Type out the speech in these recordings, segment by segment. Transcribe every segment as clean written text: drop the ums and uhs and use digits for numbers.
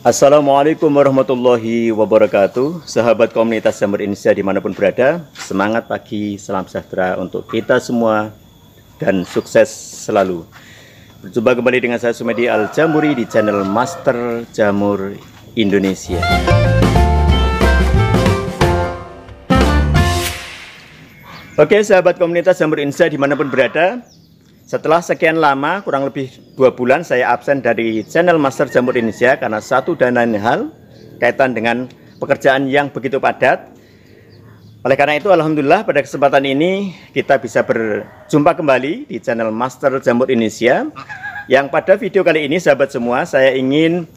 Assalamualaikum warahmatullahi wabarakatuh. Sahabat komunitas Jamur Indonesia dimanapun berada, semangat pagi, salam sejahtera untuk kita semua dan sukses selalu. Berjumpa kembali dengan saya Sumedi Al-Jamuri di channel Master Jamur Indonesia. Oke sahabat komunitas Jamur Indonesia dimanapun berada, setelah sekian lama, kurang lebih 2 bulan saya absen dari channel Master Jamur Indonesia karena satu dan lain hal kaitan dengan pekerjaan yang begitu padat. Oleh karena itu, alhamdulillah pada kesempatan ini kita bisa berjumpa kembali di channel Master Jamur Indonesia. Yang pada video kali ini sahabat semua, saya ingin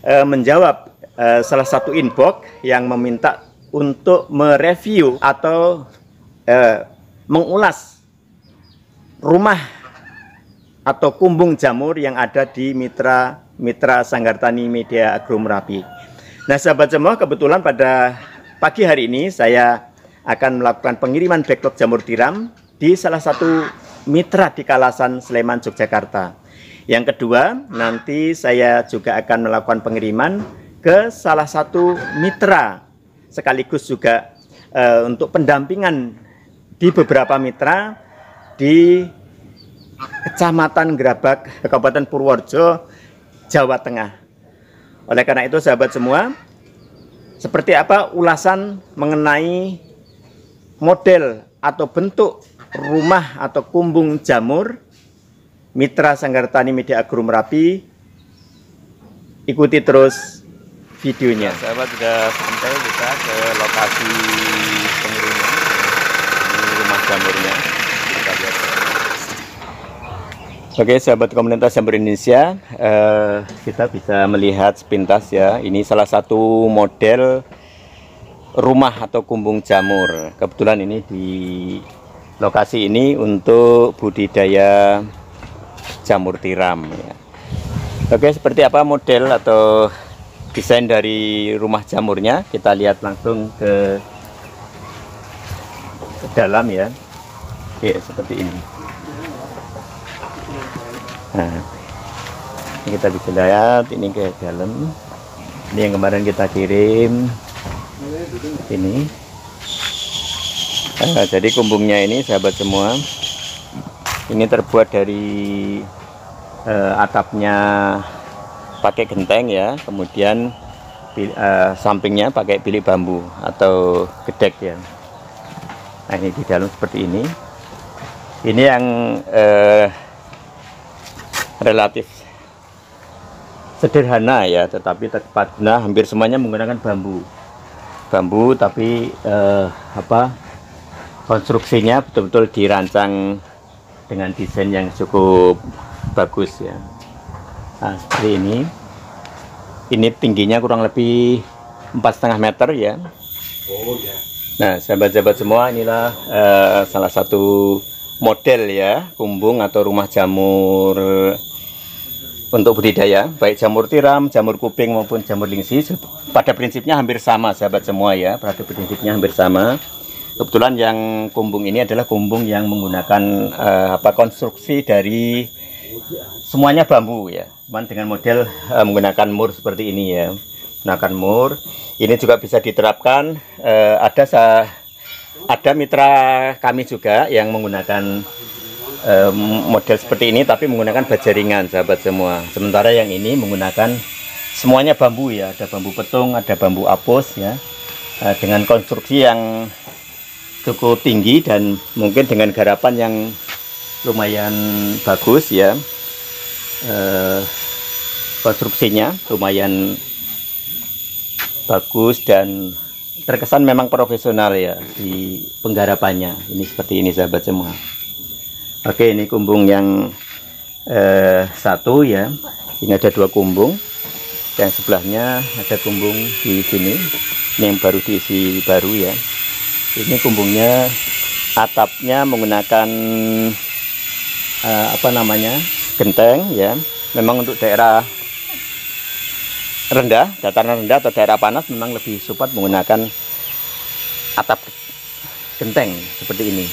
menjawab salah satu inbox yang meminta untuk mereview atau mengulas rumah atau kumbung jamur yang ada di Mitra Sanggartani Media Agro Merapi. Nah sahabat semua, kebetulan pada pagi hari ini saya akan melakukan pengiriman backlog jamur tiram di salah satu mitra di Kalasan, Sleman, Yogyakarta. Yang kedua, nanti saya juga akan melakukan pengiriman ke salah satu mitra sekaligus juga untuk pendampingan di beberapa mitra di Kecamatan Grabak, Kabupaten Purworejo, Jawa Tengah. Oleh karena itu sahabat semua, seperti apa ulasan mengenai model atau bentuk rumah atau kumbung jamur Mitra Sanggartani Media Agro Merapi, ikuti terus videonya. Nah, sahabat sudah sampai kita ke lokasi pengiriman di rumah jamurnya. Kita lihat. Oke sahabat komunitas Jamur Indonesia, kita bisa melihat sepintas ya, ini salah satu model rumah atau kumbung jamur. Kebetulan ini di lokasi ini untuk budidaya jamur tiram ya. Oke, seperti apa model atau desain dari rumah jamurnya, kita lihat langsung ke dalam ya. Oke, seperti ini. Nah, ini kita bisa lihat ini ke dalam. Ini yang kemarin kita kirim. Ini. Jadi kumbungnya ini sahabat semua, ini terbuat dari atapnya pakai genteng ya, kemudian sampingnya pakai bilik bambu atau gedek ya. Nah ini di dalam seperti ini. Ini yang relatif sederhana ya, tetapi tepat guna, hampir semuanya menggunakan bambu tapi konstruksinya betul-betul dirancang dengan desain yang cukup bagus ya. Nah seperti ini tingginya kurang lebih 4,5 meter ya. Nah sahabat-sahabat semua, inilah salah satu model ya kumbung atau rumah jamur untuk budidaya, baik jamur tiram, jamur kuping maupun jamur lingsi. Pada prinsipnya hampir sama sahabat semua ya, pada prinsipnya hampir sama. Kebetulan yang kumbung ini adalah kumbung yang menggunakan konstruksi dari semuanya bambu ya, cuman dengan model menggunakan mur seperti ini ya, menggunakan mur. Ini juga bisa diterapkan, ada mitra kami juga yang menggunakan model seperti ini tapi menggunakan baja ringan sahabat semua. Sementara yang ini menggunakan semuanya bambu ya, ada bambu petung, ada bambu apus ya, dengan konstruksi yang cukup tinggi dan mungkin dengan garapan yang lumayan bagus ya. Konstruksinya lumayan bagus dan terkesan memang profesional ya di penggarapannya. Ini seperti ini sahabat semua. Oke, ini kumbung yang satu ya. Ini ada 2 kumbung. Yang sebelahnya ada kumbung di sini. Ini yang baru diisi baru ya. Ini kumbungnya atapnya menggunakan genteng ya. Memang untuk daerah rendah, dataran rendah atau daerah panas memang lebih support menggunakan atap genteng seperti ini.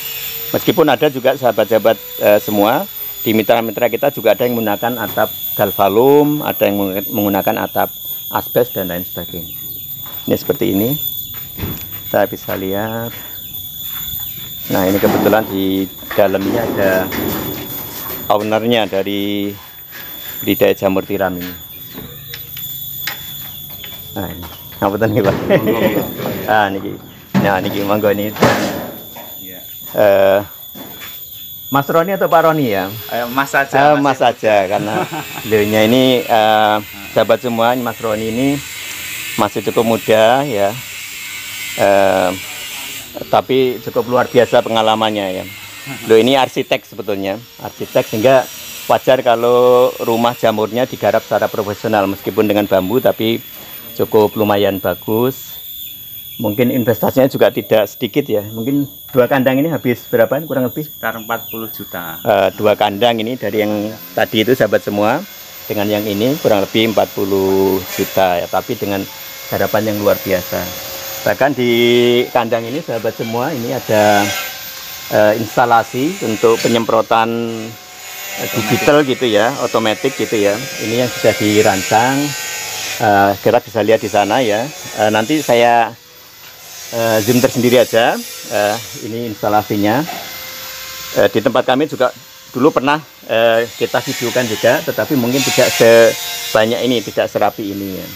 Meskipun ada juga sahabat-sahabat semua di mitra-mitra kita juga ada yang menggunakan atap galvalum, ada yang menggunakan atap asbes dan lain sebagainya. Ini seperti ini, kita bisa lihat. Nah, ini kebetulan di dalamnya ada ownernya dari budidaya jamur tiram ini. Nah, ini apa tadi Pak? Nah, ini monggo ini. Mas Roni atau Pak Roni ya? Mas saja. Mas saja, karena beliaunya ini sahabat semua, Mas Roni ini masih cukup muda ya. Tapi cukup luar biasa pengalamannya ya. Loh, ini arsitek sebetulnya, arsitek, sehingga wajar kalau rumah jamurnya digarap secara profesional meskipun dengan bambu, tapi cukup lumayan bagus. Mungkin investasinya juga tidak sedikit ya. Mungkin 2 kandang ini habis berapa? Kurang lebih sekitar 40 juta. 2 kandang ini dari yang tadi itu sahabat semua dengan yang ini kurang lebih 40 juta ya, tapi dengan garapan yang luar biasa. Bahkan di kandang ini sahabat semua ini ada instalasi untuk penyemprotan digital gitu ya, otomatis gitu ya. Ini yang sudah dirancang, kita bisa lihat di sana ya. Nanti saya zoom tersendiri aja. Ini instalasinya. Di tempat kami juga dulu pernah kita videokan juga, tetapi mungkin tidak sebanyak ini, tidak serapi ini ya.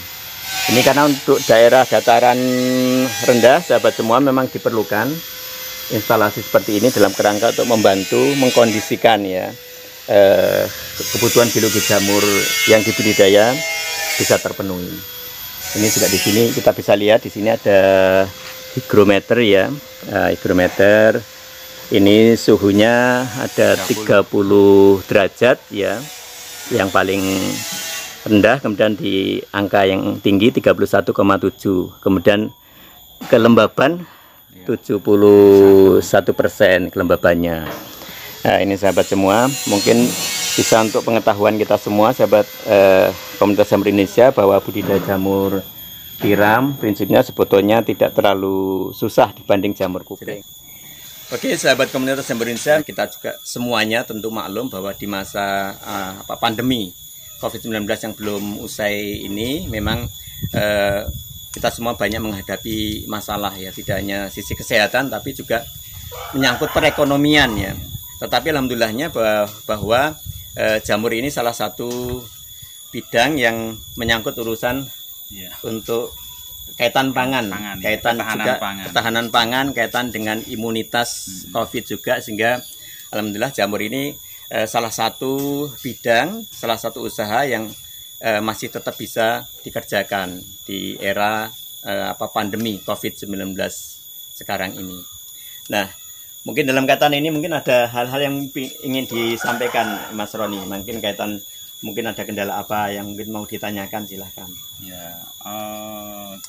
Ini karena untuk daerah dataran rendah sahabat semua memang diperlukan instalasi seperti ini dalam kerangka untuk membantu mengkondisikan ya kebutuhan biologi jamur yang dibudidaya bisa terpenuhi. Ini juga di sini kita bisa lihat, di sini ada hygrometer ya. Hygrometer ini suhunya ada 30 derajat ya, yang paling rendah, kemudian di angka yang tinggi 31,7, kemudian kelembaban 71% kelembabannya. Nah, ini sahabat semua, mungkin bisa untuk pengetahuan kita semua sahabat komunitas jamur Indonesia, bahwa budidaya jamur tiram prinsipnya sebetulnya tidak terlalu susah dibanding jamur kuping. Oke, sahabat komunitas jamur Indonesia, kita juga semuanya tentu maklum bahwa di masa pandemi COVID-19 yang belum usai ini memang kita semua banyak menghadapi masalah ya, tidak hanya sisi kesehatan tapi juga menyangkut perekonomian ya. Tetapi alhamdulillahnya bahwa jamur ini salah satu bidang yang menyangkut urusan untuk kaitan pangan, kaitan juga ketahanan pangan, kaitan dengan imunitas COVID juga, sehingga alhamdulillah jamur ini salah satu bidang, salah satu usaha yang masih tetap bisa dikerjakan di era pandemi COVID-19 sekarang ini. Nah, mungkin dalam kaitan ini mungkin ada hal-hal yang ingin disampaikan Mas Roni, mungkin kaitan, mungkin ada kendala apa yang mungkin mau ditanyakan, silahkan. Ya,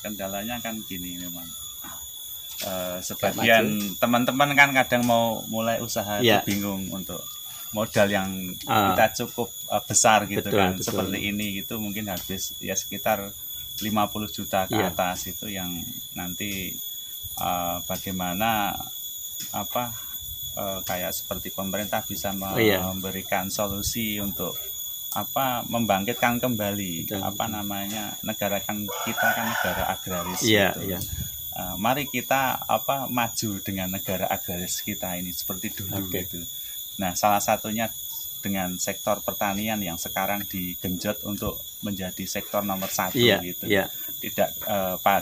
kendalanya kan gini memang. Sebagian teman-teman kan kadang mau mulai usaha itu bingung untuk modal yang kita cukup besar gitu, betul. Seperti ini gitu mungkin habis ya sekitar 50 juta ke atas itu, yang nanti bagaimana kayak seperti pemerintah bisa memberikan solusi untuk membangkitkan kembali negara kita kan negara agraris gitu. Mari kita maju dengan negara agraris kita ini seperti dulu gitu. Nah, salah satunya dengan sektor pertanian yang sekarang digenjot untuk menjadi sektor nomor 1 gitu. Tidak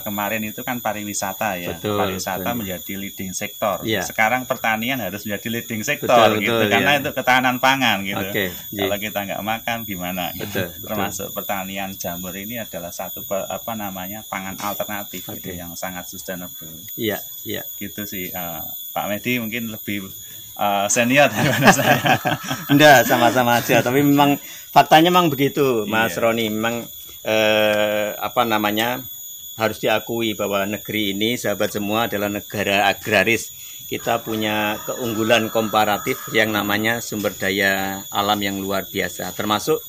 kemarin itu kan pariwisata ya. Betul, pariwisata menjadi leading sektor. Sekarang pertanian harus menjadi leading sektor gitu, karena itu ketahanan pangan gitu. Kalau kita nggak makan gimana gitu. Termasuk pertanian jamur ini adalah satu pangan alternatif gitu, yang sangat sustainable. Gitu sih. Pak Medi mungkin lebih senior daripada saya. Enggak, sama-sama aja. Tapi memang faktanya memang begitu, Mas Roni. Memang harus diakui bahwa negeri ini, sahabat semua, adalah negara agraris. Kita punya keunggulan komparatif yang namanya sumber daya alam yang luar biasa, termasuk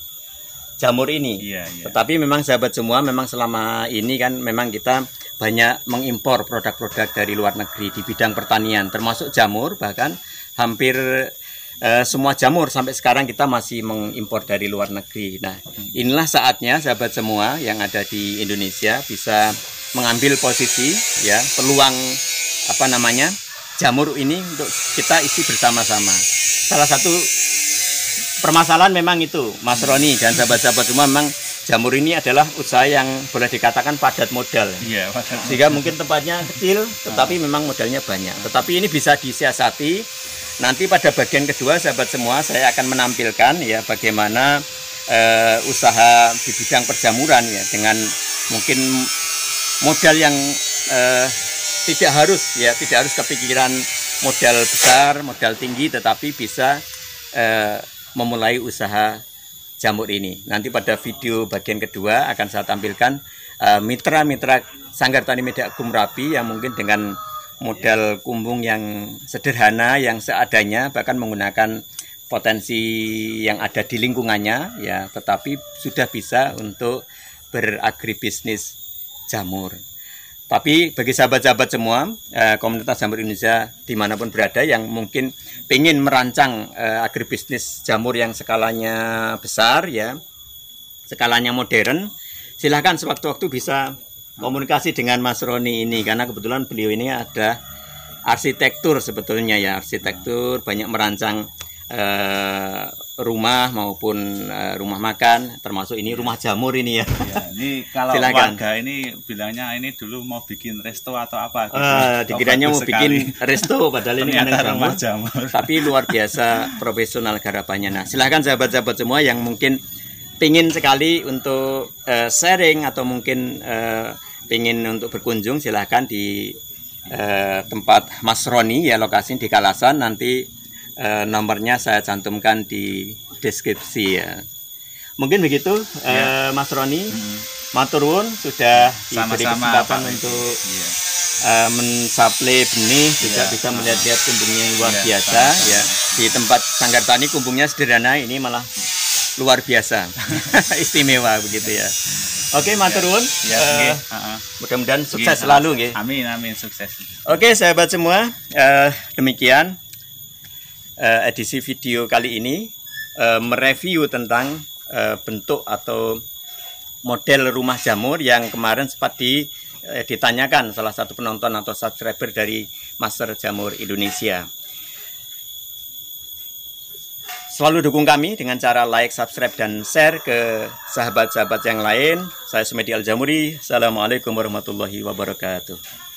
jamur ini. Tetapi memang sahabat semua, memang selama ini kan memang kita banyak mengimpor produk-produk dari luar negeri di bidang pertanian, termasuk jamur. Bahkan hampir semua jamur sampai sekarang kita masih mengimpor dari luar negeri. Nah, inilah saatnya sahabat semua yang ada di Indonesia bisa mengambil posisi ya, peluang jamur ini untuk kita isi bersama-sama. Salah satu permasalahan memang itu, Mas Roni dan sahabat-sahabat semua, memang jamur ini adalah usaha yang boleh dikatakan padat modal. Iya, sehingga mungkin tempatnya kecil, tetapi memang modalnya banyak. Tetapi ini bisa disiasati. Nanti pada bagian kedua, sahabat semua, saya akan menampilkan ya bagaimana usaha di bidang perjamuran ya, dengan mungkin modal yang tidak harus kepikiran modal besar, modal tinggi, tetapi bisa memulai usaha jamur ini. Nanti pada video bagian kedua akan saya tampilkan mitra-mitra Sanggar Tani Media Agung Merapi yang mungkin dengan modal kumbung yang sederhana, yang seadanya, bahkan menggunakan potensi yang ada di lingkungannya ya, tetapi sudah bisa untuk beragribisnis jamur. Tapi bagi sahabat-sahabat semua, komunitas jamur Indonesia dimanapun berada yang mungkin ingin merancang agribisnis jamur yang skalanya besar ya, skalanya modern, silahkan sewaktu-waktu bisa komunikasi dengan Mas Roni ini, karena kebetulan beliau ini ada arsitektur sebetulnya ya, arsitektur, banyak merancang rumah maupun rumah makan, termasuk ini rumah jamur ini ya. Ini kalau silakan. Warga ini bilangnya ini dulu mau bikin resto atau apa gitu. Dikiranya mau bikin resto, padahal ini rumah jamur. Tapi luar biasa profesional garapannya. Nah, silahkan sahabat-sahabat semua yang mungkin pingin sekali untuk sharing atau mungkin pingin untuk berkunjung, silahkan di tempat Mas Roni ya, lokasi di Kalasan. Nanti nomornya saya cantumkan di deskripsi ya. Mungkin begitu Mas Roni. Matur nuwun sudah diberi kesempatan untuk mensuplai benih, juga bisa melihat-lihat kumbungnya yang luar biasa ya. Di tempat Sanggar Tani kumbungnya sederhana, ini malah luar biasa. Istimewa begitu ya. Oke, matur nuwun. Mudah-mudahan sukses selalu nggih. Amin, amin, sukses. Oke, sahabat semua, demikian edisi video kali ini mereview tentang bentuk atau model rumah jamur yang kemarin sempat ditanyakan salah satu penonton atau subscriber dari Master Jamur Indonesia. Selalu dukung kami dengan cara like, subscribe, dan share ke sahabat-sahabat yang lain. Saya Sumedi Al Jamuri. Assalamualaikum warahmatullahi wabarakatuh.